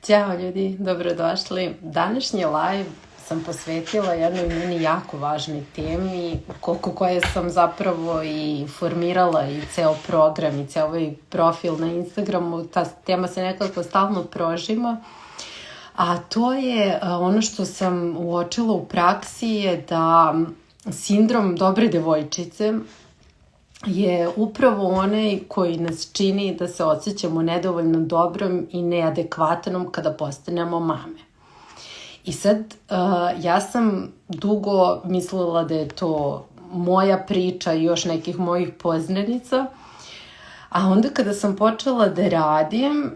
Ćao ljudi, dobrodošli. Današnji live sam posvetila jednoj meni jako važnoj temi, oko koje sam zapravo i formirala i ceo program i ceo ovaj profil na Instagramu. Ta tema se nekako stalno prožima. A to je ono što sam uočila u praksi je da sindrom dobre devojčice je upravo onaj koji nas čini da se osjećamo nedovoljno dobrom i neadekvatnom kada postanemo mame. I sad, ja sam dugo mislila da je to moja priča i još nekih mojih poznanica, a onda kada sam počela da radim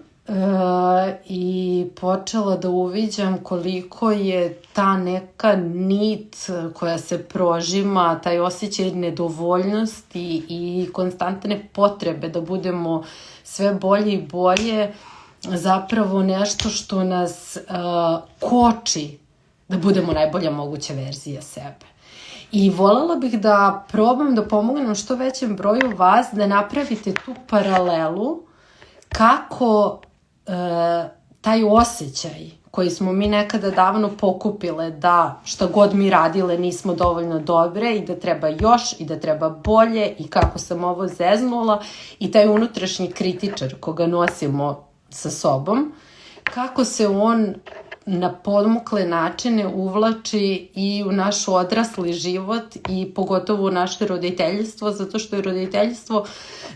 i počela da uviđam koliko je ta neka nit koja se prožima, taj osjećaj nedovoljnosti i konstantne potrebe da budemo sve bolje i bolje, zapravo nešto što nas koči da budemo najbolja moguća verzija sebe. I voljela bih da probam da pomognem što većem broju vas da napravite tu paralelu kako taj osjećaj koji smo mi nekada davno pokupile da šta god mi radile nismo dovoljno dobre i da treba još i da treba bolje i kako sam ovo zeznula i taj unutrašnji kritičar koga nosimo sa sobom, kako se on na podmukle načine uvlači i u naš odrasli život i pogotovo u naše roditeljstvo, zato što je roditeljstvo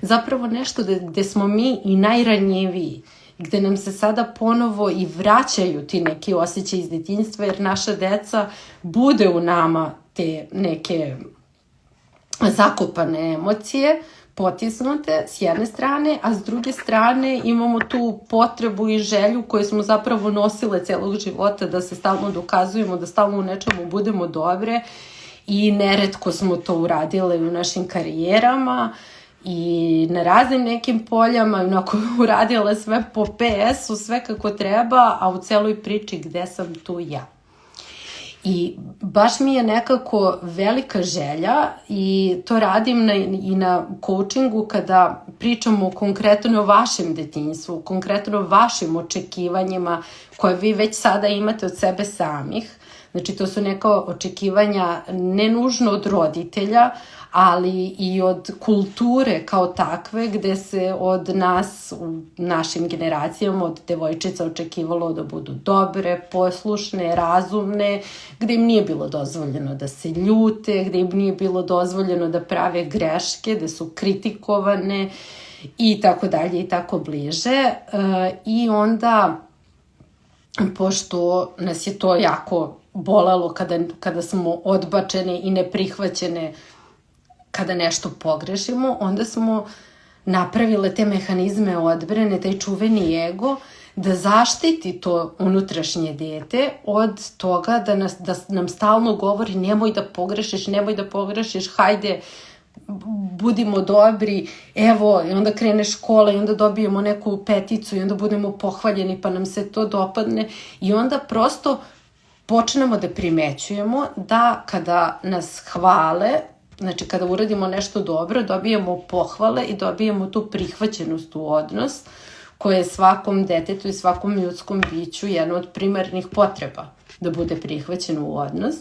zapravo nešto gde smo mi i najranjiviji, gde nam se sada ponovo i vraćaju ti neki osjećaji iz detinjstva, jer naša deca bude u nama te neke zakopane emocije, potisnute s jedne strane, a s druge strane imamo tu potrebu i želju koju smo zapravo nosile celog života da se stalno dokazujemo, da stalno u nečemu budemo dobre i neretko smo to uradile u našim karijerama i na raznim nekim poljama, onako uradila sve po PS-u, sve kako treba, a u celoj priči gde sam tu ja. I baš mi je nekako velika želja i to radim i na coachingu kada pričamo konkretno o vašem detinjstvu, konkretno o vašim očekivanjima koje vi već sada imate od sebe samih. Znači to su neka očekivanja ne nužno od roditelja, ali i od kulture kao takve gde se od nas u našim generacijama, od devojčica očekivalo da budu dobre, poslušne, razumne, gde im nije bilo dozvoljeno da se ljute, gde im nije bilo dozvoljeno da prave greške, da su kritikovane i tako dalje i tako bliže. I onda, pošto nas je to jako bolelo kada smo odbačene i neprihvaćene kada nešto pogrešimo, onda smo napravile te mehanizme odbrane, taj čuveni ego, da zaštiti to unutrašnje dete od toga da nam stalno govori nemoj da pogrešiš, hajde, budimo dobri, evo, i onda krene škola i onda dobijemo neku peticu i onda budemo pohvaljeni pa nam se to dopadne i onda prosto počnemo da primećujemo da kada nas hvale, znači kada uradimo nešto dobro, dobijemo pohvale i dobijemo tu prihvaćenost u odnos, koja je svakom detetu i svakom ljudskom biću jedna od primarnih potreba da bude prihvaćeno u odnos,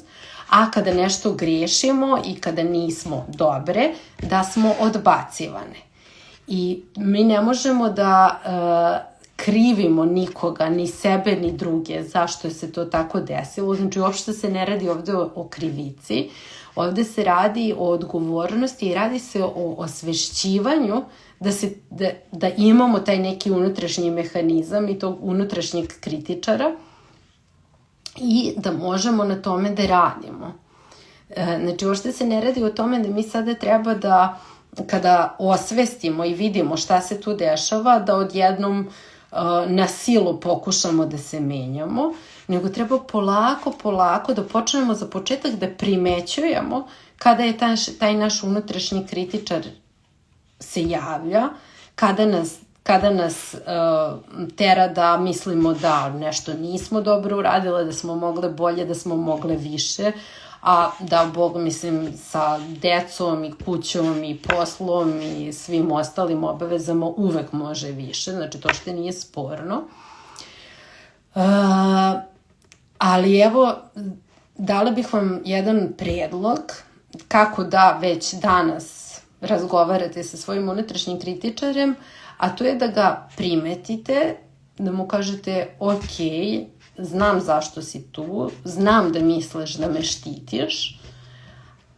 a kada nešto griješimo i kada nismo dobre, da smo odbacivane. I mi ne možemo da krivimo nikoga, ni sebe, ni druge, zašto se to tako desilo. Znači, uopšte se ne radi ovde o krivici, ovde se radi o odgovornosti i radi se o osvešćivanju da imamo taj neki unutrašnji mehanizam i tog unutrašnjeg kritičara i da možemo na tome da radimo. Znači, uopšte se ne radi o tome da mi sada treba da, kada osvestimo i vidimo šta se tu dešava, da odjednom na silu pokušamo da se menjamo, nego treba polako da počnemo za početak da primećujemo kada je taj naš unutrašnji kritičar se javlja, kada nas tera da mislimo da nešto nismo dobro uradile, da smo mogle bolje, da smo mogle više, a da Bog, mislim, sa decom i kućom i poslom i svim ostalim obavezama uvek može više, znači to što nije sporno. Ali evo, dala bih vam jedan predlog kako da već danas razgovarate sa svojim unutrašnjim kritičarem, a to je da ga primetite, da mu kažete ok, znam zašto si tu, znam da misliš da me štitiš,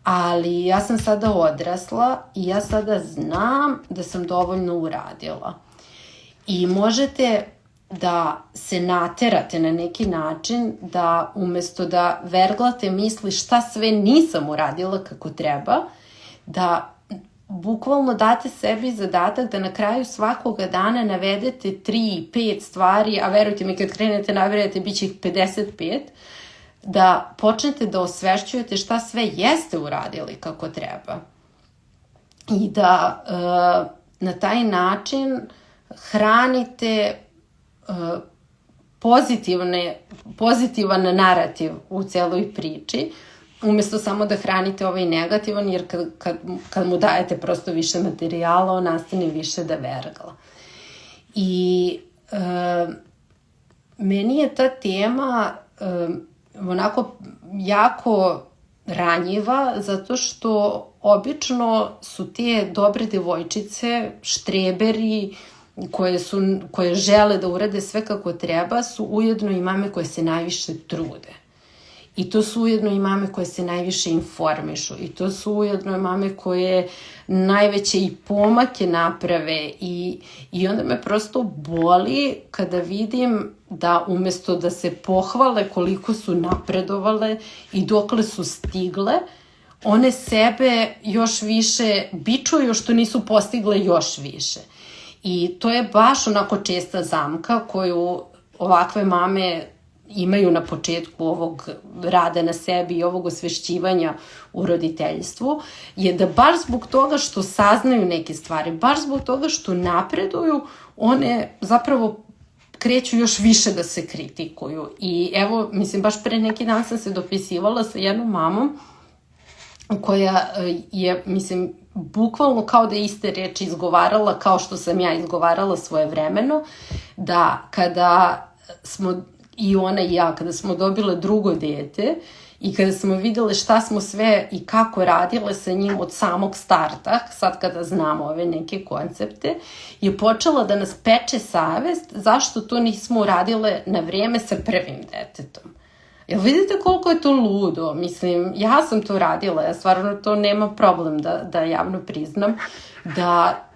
ali ja sam sada odrasla i ja sada znam da sam dovoljno uradila. I možete da se naterate na neki način da umesto da verglate misli šta sve nisam uradila kako treba, da bukvalno date sebi zadatak da na kraju svakoga dana navedete 3-5 stvari, a verujte mi kad krenete nabrajate bit će ih 55, da počnete da osvešćujete šta sve jeste uradili kako treba. I da na taj način hranite pozitivan narativ u celoj priči, umesto samo da hranite ovaj negativan, jer kad mu dajete prosto više materijala, on nastane više da vergla. I meni je ta tema onako jako ranjiva, zato što obično su te dobre devojčice, štreberi, koje žele da urade sve kako treba, su ujedno i mame koje se najviše trude. I to su ujedno i mame koje se najviše informišu. I to su ujedno i mame koje najveće i pomake naprave. I onda me prosto boli kada vidim da umesto da se pohvale koliko su napredovale i dokle su stigle, one sebe još više bičuju što nisu postigle još više. I to je baš onako česta zamka koju ovakve mame imaju na početku ovog rada na sebi i ovog osvešćivanja u roditeljstvu, je da baš zbog toga što saznaju neke stvari, baš zbog toga što napreduju, one zapravo kreću još više da se kritikuju. I evo, mislim, baš pre neki dan sam se dopisivala sa jednom mamom koja je, mislim, bukvalno kao da je iste reči izgovarala kao što sam ja izgovarala svojevremeno, da kada smo i ona i ja, kada smo dobile drugo dete i kada smo videle šta smo sve i kako radile sa njim od samog starta, sad kada znamo ove neke koncepte, je počela da nas peče savest zašto to nismo uradile na vrijeme sa prvim detetom. Jel vidite koliko je to ludo? Mislim, ja sam to radila, ja stvarno to nema problem da javno priznam,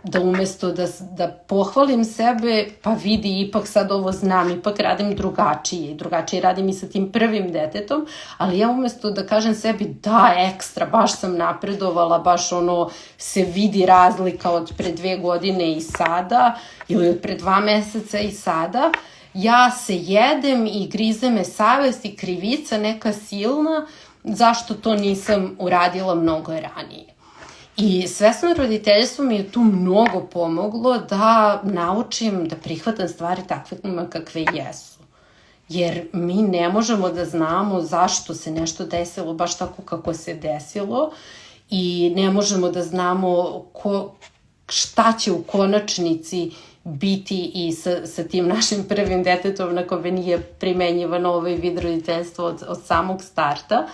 da umesto da pohvalim sebe, pa vidi, ipak sad ovo znam, ipak radim drugačije radim i sa tim prvim detetom, ali ja umesto da kažem sebi da, ekstra, baš sam napredovala, baš ono se vidi razlika od pre 2 godine i sada, ili od pre 2 meseca i sada, ja se jedem i grize me savest i krivica neka silna zašto to nisam uradila mnogo ranije. I svesno roditeljstvo mi je tu mnogo pomoglo da naučim da prihvatam stvari takvima kakve jesu. Jer mi ne možemo da znamo zašto se nešto desilo baš tako kako se desilo i ne možemo da znamo šta će u konačnici biti i sa tim našim prvim detetom na kome nije primenjivano ovaj vid roditeljstva od samog starta.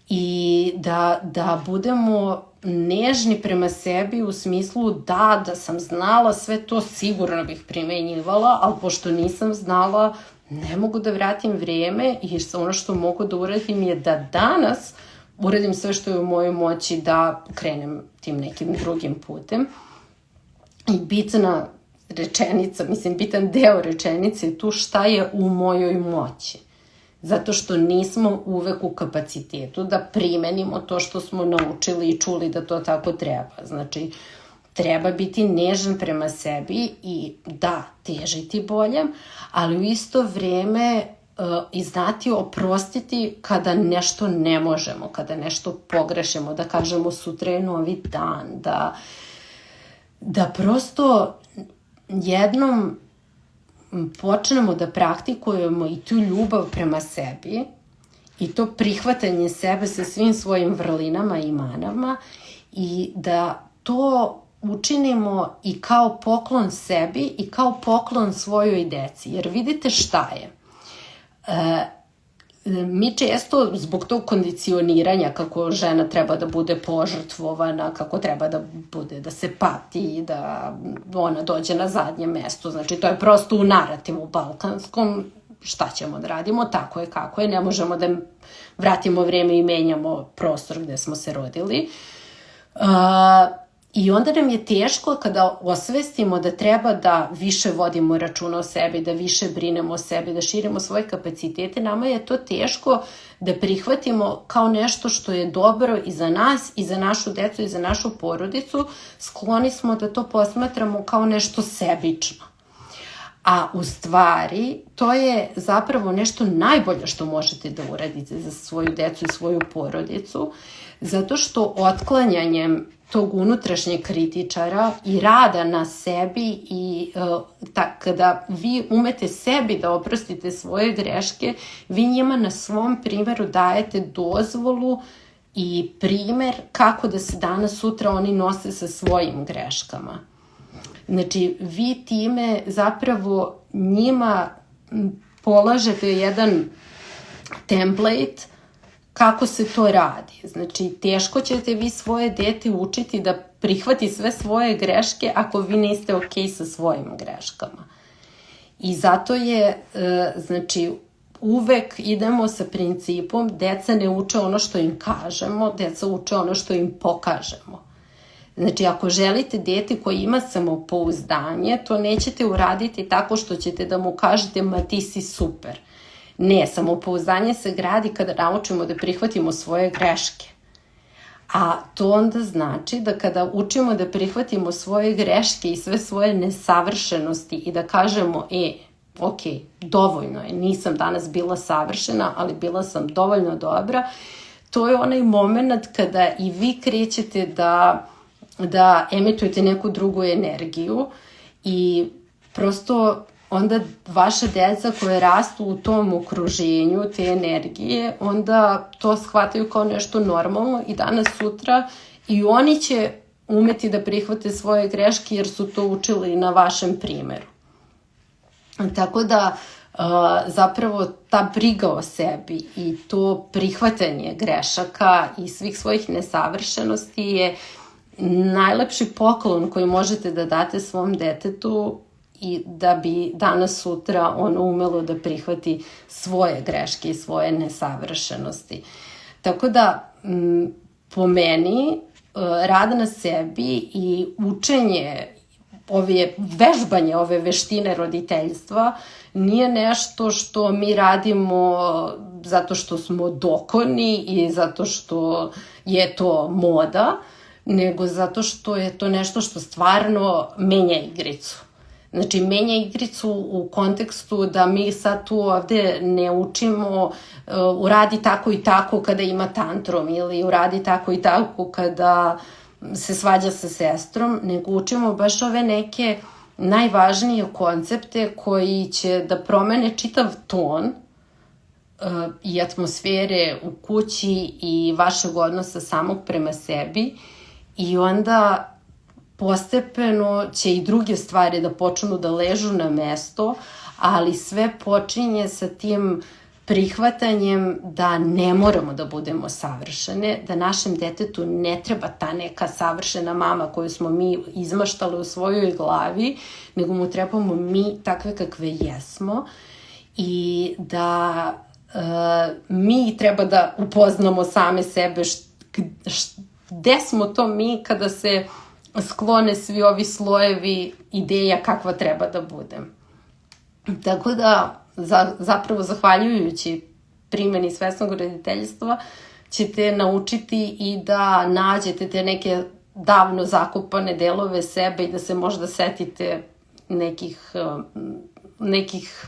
I da budemo nežni prema sebi u smislu da sam znala sve to sigurno bih primenjivala, ali pošto nisam znala ne mogu da vratim vrijeme i ono što mogu da uradim je da danas uradim sve što je u mojoj moći da krenem tim nekim drugim putem. I bitna rečenica, mislim bitan deo rečenice je tu šta je u mojoj moći. Zato što nismo uvek u kapacitetu da primenimo to što smo naučili i čuli da to tako treba. Znači, treba biti nežan prema sebi i da, težiti boljem, ali u isto vrijeme i znati oprostiti kada nešto ne možemo, kada nešto pogrešimo, da kažemo sutra je novi dan, da prosto jednom počnemo da praktikujemo i tu ljubav prema sebi i to prihvatanje sebe sa svim svojim vrlinama i manama i da to učinimo i kao poklon sebi i kao poklon svojoj deci. Jer vidite šta je. Mi često zbog tog kondicioniranja kako žena treba da bude požrtvovana, kako treba da bude, da se pati, da ona dođe na zadnje mesto. Znači, to je prosto u narativu balkanskom. Šta ćemo da radimo? Tako je kako je. Ne možemo da vratimo vreme i menjamo prostor gde smo se rodili. I onda nam je teško kada osvestimo da treba da više vodimo računa o sebi, da više brinemo o sebi, da širimo svoje kapacitete. Nama je to teško da prihvatimo kao nešto što je dobro i za nas, i za našu decu, i za našu porodicu. Skloni smo da to posmatramo kao nešto sebično. A u stvari, to je zapravo nešto najbolje što možete da uradite za svoju decu i svoju porodicu, zato što otklanjanjem tog unutrašnjeg kritičara i rada na sebi i kada vi umete sebi da oprostite svoje greške, vi njima na svom primjeru dajete dozvolu i primer kako da se danas sutra oni nose sa svojim greškama. Znači, vi time zapravo njima polažete jedan template kako se to radi. Znači, teško ćete vi svoje dete učiti da prihvati sve svoje greške ako vi niste okej sa svojim greškama. I zato je, znači, uvek idemo sa principom deca ne uče ono što im kažemo, deca uče ono što im pokažemo. Znači, ako želite dete koje ima samopouzdanje, to nećete uraditi tako što ćete da mu kažete ma ti si super. Ne, samopouzdanje se gradi kada naučimo da prihvatimo svoje greške. A to onda znači da kada učimo da prihvatimo svoje greške i sve svoje nesavršenosti i da kažemo, ok, dovoljno je, nisam danas bila savršena, ali bila sam dovoljno dobra, to je onaj moment kada i vi krećete da emitujete neku drugu energiju i prosto onda vaša deca koje rastu u tom okruženju te energije, onda to shvataju kao nešto normalno i danas sutra i oni će umeti da prihvate svoje greške jer su to učili na vašem primjeru. Tako da zapravo ta briga o sebi i to prihvatanje grešaka i svih svojih nesavršenosti je najlepši poklon koji možete da date svom detetu i da bi danas sutra ono umelo da prihvati svoje greške i svoje nesavršenosti. Tako da po meni rad na sebi i učenje vežbanje ove veštine roditeljstva nije nešto što mi radimo zato što smo dokoni i zato što je to moda, nego zato što je to nešto što stvarno menja igricu. Znači, menja igricu u kontekstu da mi sad tu ovde ne učimo uradi tako i tako kada ima tantrum ili uradi tako i tako kada se svađa sa sestrom, nego učimo baš ove neke najvažnije koncepte koji će da promene čitav ton i atmosfere u kući i vašeg odnosa samog prema sebi i onda postepeno će i druge stvari da počnu da ležu na mesto, ali sve počinje sa tim prihvatanjem da ne moramo da budemo savršene, da našem detetu ne treba ta neka savršena mama koju smo mi izmaštali u svojoj glavi, nego mu trebamo mi takve kakve jesmo i da mi treba da upoznamo same sebe gde smo to mi kada se sklone svi ovi slojevi ideja kakva treba da budem. Tako da, zapravo zahvaljujući primjeni svesnog roditeljstva, ćete naučiti i da nađete te neke davno zakopane delove sebe i da se možda setite nekih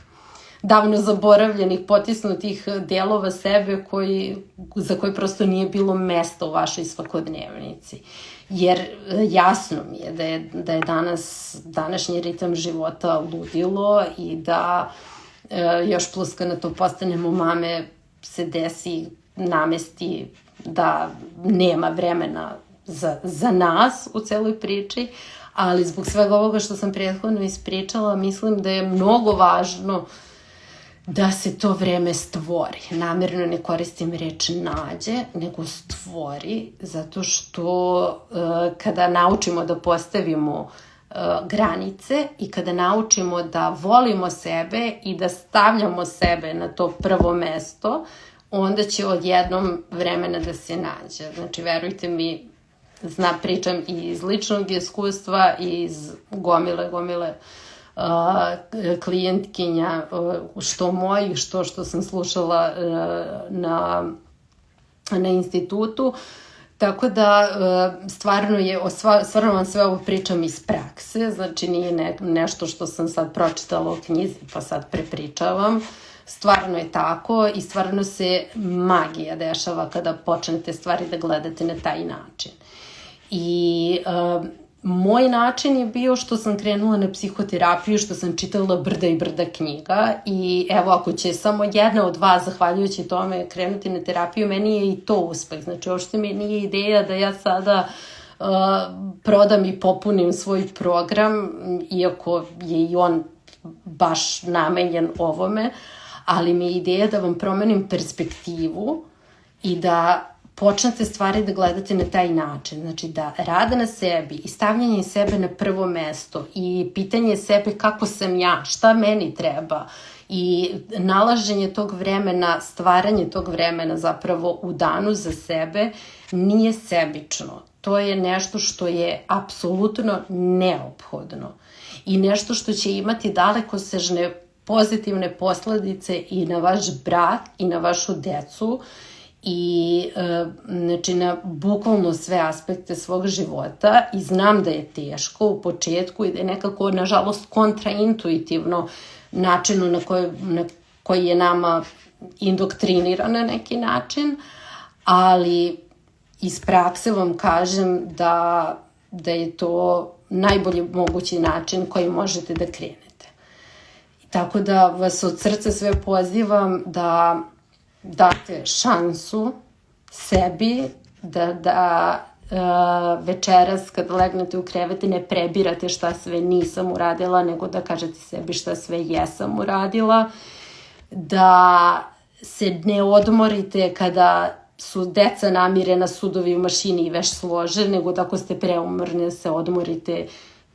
davno zaboravljenih, potisnutih delova sebe za koje prosto nije bilo mesta u vašoj svakodnevnici. Jer jasno mi je da je današnji ritam života ludilo i da još plus kad na to postanemo mame se desi, namesti da nema vremena za nas u celoj priči, ali zbog svega ovoga što sam prethodno ispričala, mislim da je mnogo važno da se to vreme stvori. Namerno ne koristim reč nađe, nego stvori, zato što kada naučimo da postavimo granice i kada naučimo da volimo sebe i da stavljamo sebe na to prvo mesto, onda će odjednom vremena da se nađe. Znači, verujte mi, pričam i iz ličnog iskustva i iz gomile klijentkinja, što mojih, što sam slušala na institutu. Tako da stvarno vam sve ovo pričam iz prakse, znači nije nešto što sam sad pročitala u knjizi pa sad prepričavam. Stvarno je tako i stvarno se magija dešava kada počnete stvari da gledate na taj način. I moj način je bio što sam krenula na psihoterapiju, što sam čitala brda i brda knjiga i evo ako će samo jedna od vas, zahvaljujući tome, krenuti na terapiju, meni je i to uspeh. Znači, uopšte mi nije ideja da ja sada prodam i popunim svoj program, iako je i on baš namenjen ovome, ali mi je ideja da vam promenim perspektivu i da počnete stvari da gledate na taj način. Znači da rada na sebi i stavljanje sebe na prvo mesto i pitanje sebe kako sam ja, šta meni treba i nalaženje tog vremena, stvaranje tog vremena zapravo u danu za sebe nije sebično. To je nešto što je apsolutno neophodno i nešto što će imati dalekosežne pozitivne posledice i na vaš brak i na vašu decu i znači na bukvalno sve aspekte svog života i znam da je teško u početku i da je nekako nažalost kontraintuitivno načinu na koji je nama indoktriniran na neki način, ali iz prakse vam kažem da je to najbolji mogući način koji možete da krenete. Tako da vas od srca sve pozivam da date šansu sebi, da večeras kad legnete u krevete ne prebirate šta sve nisam uradila, nego da kažete sebi šta sve jesam uradila, da se ne odmorite kada su deca namirena, sudovi u mašini i veš slože, nego da ako ste preumorni da se odmorite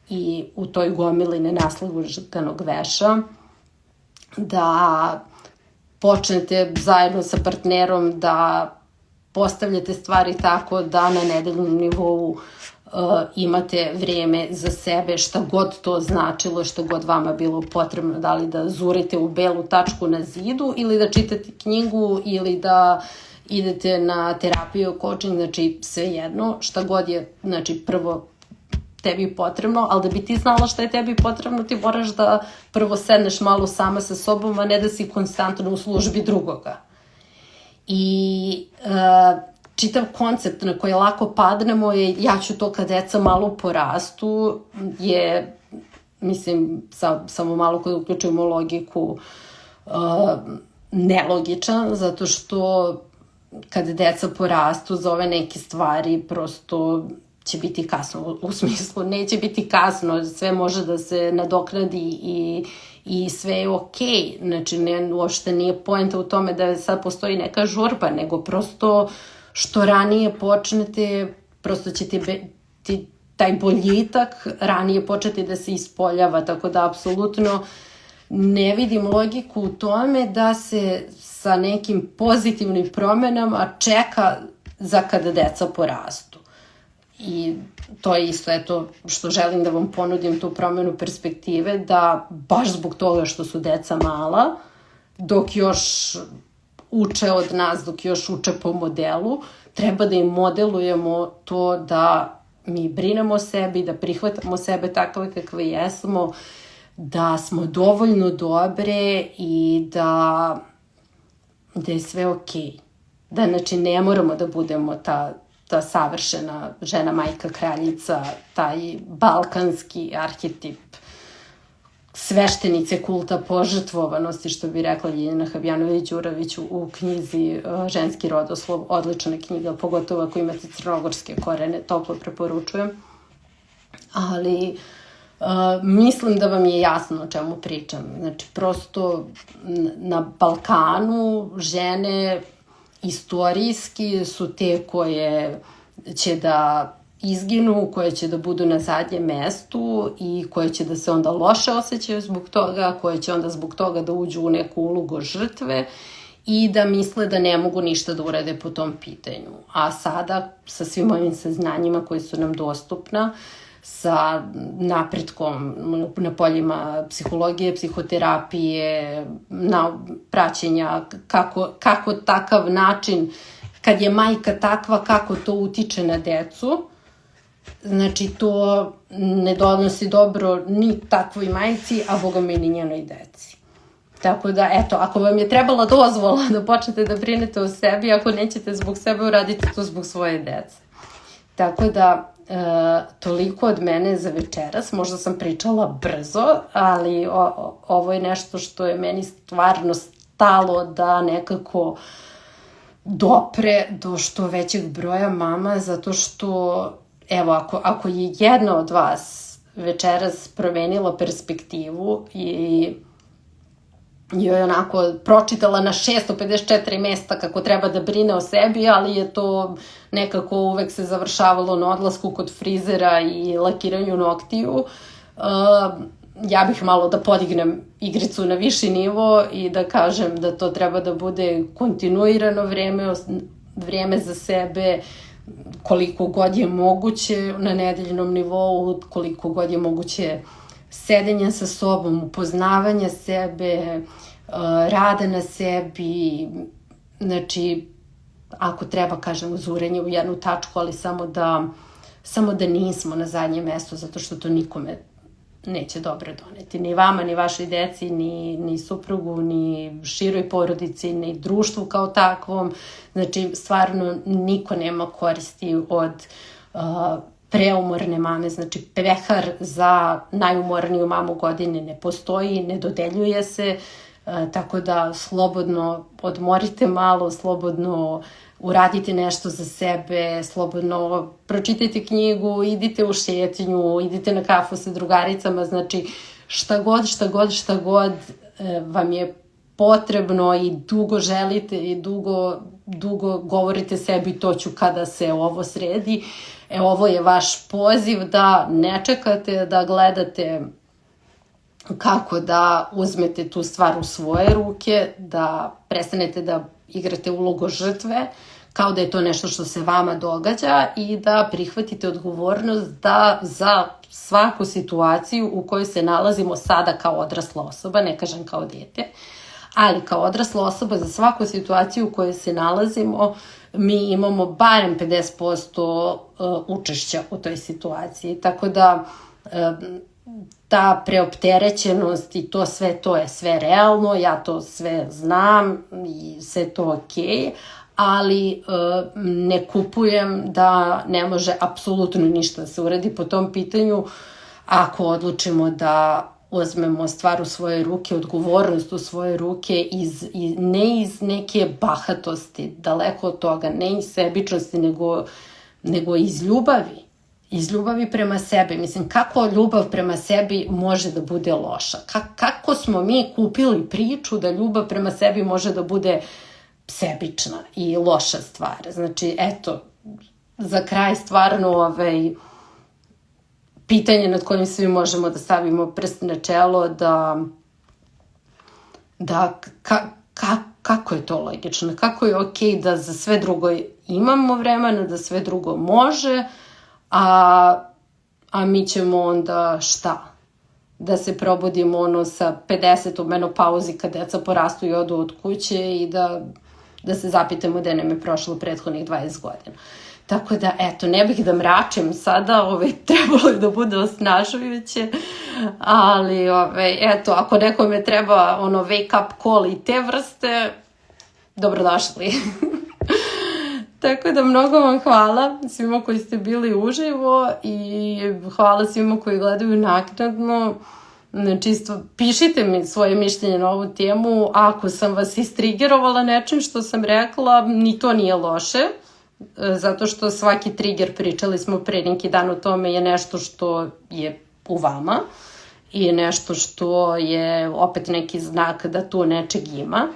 i u toj gomili nenaslužkanog veša, da počnete zajedno sa partnerom da postavljate stvari tako da na nedeljnom nivou imate vreme za sebe, šta god to značilo, šta god vama bilo potrebno, da li da zurite u belu tačku na zidu ili da čitate knjigu ili da idete na terapiju, coaching, znači svejedno, šta god je, znači prvo tebi potrebno, ali da bi ti znala šta je tebi potrebno, ti moraš da prvo sedneš malo sama sa sobom, a ne da si konstantno u službi drugoga. I čitav koncept na koji lako padnemo je ja ću to kad deca malo porastu, je, mislim, samo malo kad uključujemo logiku, nelogičan, zato što kad deca porastu za ove neke stvari prosto će biti kasno, u smislu neće biti kasno, sve može da se nadoknadi i sve je okej. Znači, uopšte nije poenta u tome da sad postoji neka žurba, nego prosto što ranije počnete, prosto će ti taj boljitak ranije početi da se ispoljava, tako da apsolutno ne vidim logiku u tome da se sa nekim pozitivnim promenama čeka za kada deca porastu. I to je isto, eto, što želim da vam ponudim tu promenu perspektive, da baš zbog toga što su deca mala, dok još uče od nas, dok još uče po modelu, treba da im modelujemo to da mi brinemo o sebi, da prihvatamo sebe takve kakve jesmo, da smo dovoljno dobre i da je sve okej. Da, znači, ne moramo da budemo ta savršena žena, majka, kraljica, taj balkanski arhetip sveštenice kulta požrtvovanosti, što bi rekla Ljiljana Habjanović-Đurović u knjizi Ženski rodoslov, odlična knjiga, pogotovo ako imate crnogorske korene, toplo preporučujem. Ali Mislim da vam je jasno o čemu pričam. Znači, prosto na Balkanu žene istorijski su te koje će da izginu, koje će da budu na zadnjem mestu i koje će da se onda loše osjećaju zbog toga, koje će onda zbog toga da uđu u neku ulogu žrtve i da misle da ne mogu ništa da urade po tom pitanju. A sada, sa svim ovim saznanjima koji su nam dostupna, sa napretkom na poljima psihologije, psihoterapije, praćenja kako takav način, kad je majka takva, kako to utiče na decu. Znači, to ne donosi dobro ni takvoj majci, a boga mi ni njenoj deci. Tako da, eto, ako vam je trebala dozvola da počnete da brinete o sebi, ako nećete zbog sebe, uradite to zbog svoje dece. Tako da, toliko od mene za večeras. Možda sam pričala brzo, ali ovo je nešto što je meni stvarno stalo da nekako dopre do što većeg broja mama, zato što, evo, ako je jedna od vas večeras promenila perspektivu i joj je onako pročitala na 654 mesta kako treba da brine o sebi, ali je to nekako uvek se završavalo na odlasku kod frizera i lakiranju noktiju. Ja bih malo da podignem igricu na viši nivo i da kažem da to treba da bude kontinuirano vreme za sebe, koliko god je moguće na nedeljnom nivou, koliko god je moguće sedenja sa sobom, upoznavanja sebe, rada na sebi, znači, ako treba, kažem, uzurenje u jednu tačku, ali samo da nismo na zadnjem mestu, zato što to nikome neće dobro doneti. Ni vama, ni vašoj deci, ni suprugu, ni široj porodici, ni društvu kao takvom. Znači, stvarno, niko nema koristi od preumorne mame, znači pehar za najumorniju mamu godine ne postoji, ne dodeljuje se, tako da slobodno odmorite malo, slobodno uradite nešto za sebe, slobodno pročitajte knjigu, idite u šetnju, idite na kafu sa drugaricama, znači šta god vam je potrebno i dugo želite i dugo govorite sebi to ću kada se ovo sredi. Ovo je vaš poziv da ne čekate, da gledate kako da uzmete tu stvar u svoje ruke, da prestanete da igrate ulogu žrtve, kao da je to nešto što se vama događa i da prihvatite odgovornost da za svaku situaciju u kojoj se nalazimo sada kao odrasla osoba, ne kažem kao dete, ali kao odrasla osoba za svaku situaciju u kojoj se nalazimo, mi imamo barem 50% učešća u toj situaciji. Tako da ta preopterećenost i to sve, to je sve realno, ja to sve znam i sve to okej, ali ne kupujem da ne može apsolutno ništa da se uradi po tom pitanju ako odlučimo da uzmemo stvar u svoje ruke, odgovornost u svoje ruke, ne iz neke bahatosti, daleko od toga, ne iz sebičnosti, nego iz ljubavi. Iz ljubavi prema sebi. Mislim, kako ljubav prema sebi može da bude loša? Kako smo mi kupili priču da ljubav prema sebi može da bude sebična i loša stvar? Znači, eto, za kraj stvarno pitanje nad kojim svi možemo da stavimo prst na čelo, kako je to logično, kako je okej da za sve drugo imamo vremena, da sve drugo može, a mi ćemo onda šta? Da se probudimo sa 50 u menopauzi kad deca porastu i odu od kuće i da se zapitamo da nam je prošlo prethodnih 20 godina. Tako da, eto, ne bih da mračim sada, trebalo je da bude osnažujuće, ali, eto, ako nekome treba wake up call i te vrste, dobrodošli. Tako da, mnogo vam hvala svima koji ste bili uživo i hvala svima koji gledaju naknadno. Čisto pišite mi svoje mišljenje na ovu temu, ako sam vas istrigerovala nečim što sam rekla, ni to nije loše. Zato što svaki trigger, pričali smo pre neki dan o tome, je nešto što je u vama i nešto što je opet neki znak da tu nečeg ima.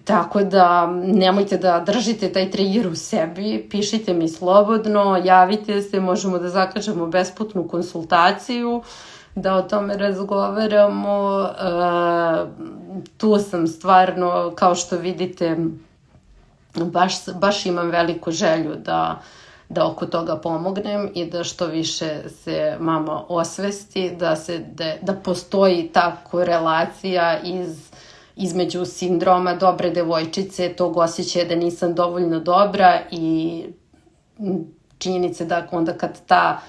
Tako da nemojte da držite taj trigger u sebi, pišite mi slobodno, javite se, možemo da zakažemo besplatnu konsultaciju, da o tome razgovaramo. Tu sam stvarno, kao što vidite, baš imam veliku želju da oko toga pomognem i da što više se mama osvesti, da postoji ta korelacija između sindroma dobre devojčice, tog osjećaja da nisam dovoljno dobra i činjenice da onda kad ta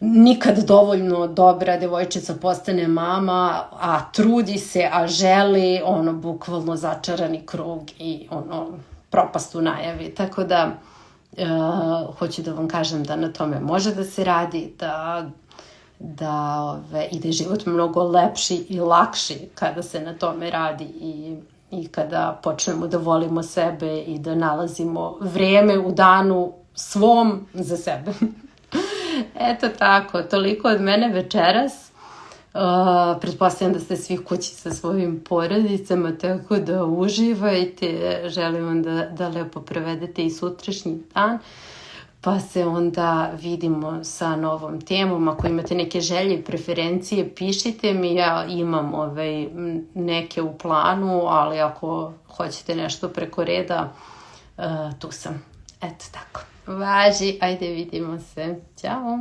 nikad dovoljno dobra devojčica postane mama, a trudi se, a želi, bukvalno začarani krug i propast u najavi. Tako da hoću da vam kažem da na tome može da se radi, i da je život mnogo lepši i lakši kada se na tome radi i kada počnemo da volimo sebe i da nalazimo vreme u danu svom za sebe. Eto tako, toliko od mene večeras. Pretpostavljam da ste svi kući sa svojim porodicama, tako da uživajte. Želim vam da lepo provedete i sutrašnji dan. Pa se onda vidimo sa novom temom. Ako imate neke želje i preferencije, pišite mi. Ja imam neke u planu, ali ako hoćete nešto preko reda, tu sam. Eto tako. Važi, ajde vidimo se. Ćao!